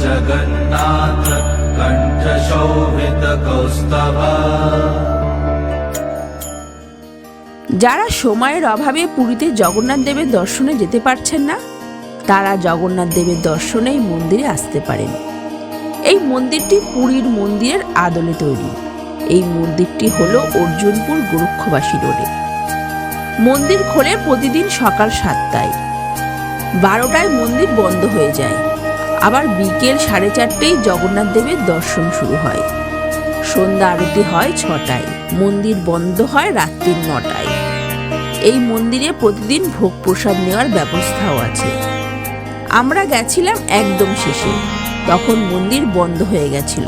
जगन्नाथ कण्ठशोभितकौस्तुभ। যারা সময়ের অভাবে পুরীতে জগন্নাথ দেবের দর্শনে যেতে পারছেন না, তারা জগন্নাথ দেবের দর্শনে এই মন্দিরে আসতে পারেন। এই মন্দিরটি পুরীর মন্দিরের আদলে তৈরি। এই মন্দিরটি হলো অর্জুনপুর গোরক্ষবাসী রোডে। মন্দির খোলে প্রতিদিন সকাল 7টায়, 12টায় মন্দির বন্ধ হয়ে যায়। আবার বিকেল 4:30টায় জগন্নাথ দেবের দর্শন শুরু হয়। সন্ধ্যা আরতি হয় 6টায়, মন্দির বন্ধ হয় রাত্রি 9টায়। এই মন্দিরে প্রতিদিন ভোগ প্রসাদ নেওয়ার ব্যবস্থাও আছে। আমরা গেছিলাম একদম শেষে, তখন মন্দির বন্ধ হয়ে গেছিল।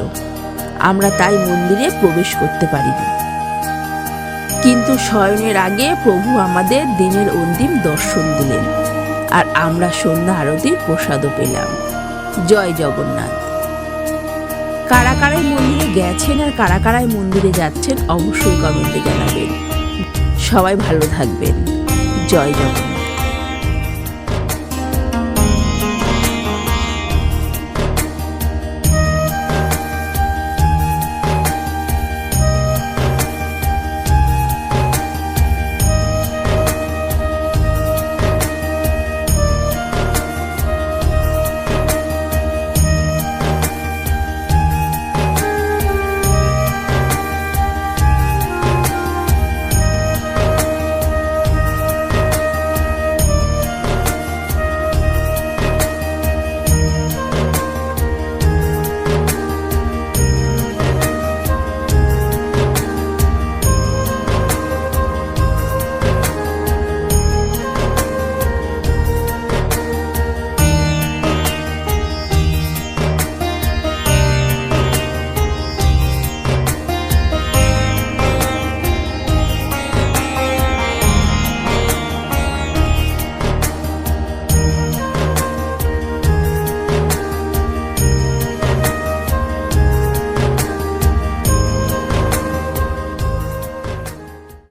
আমরা তাই মন্দিরে প্রবেশ করতে পারিনি। কিন্তু শয়নের আগে প্রভু আমাদের দিনের অন্তিম দর্শন দিলেন, আর আমরা সন্ধ্যা আরতির প্রসাদও পেলাম। জয় জগন্নাথ। কারা কারাই মন্দিরে গেছেন আর কারা কারাই মন্দিরে যাচ্ছেন অবশ্যই কমেন্টে জানাবেন। সবাই ভালো থাকবেন। জয় জগন্নাথ।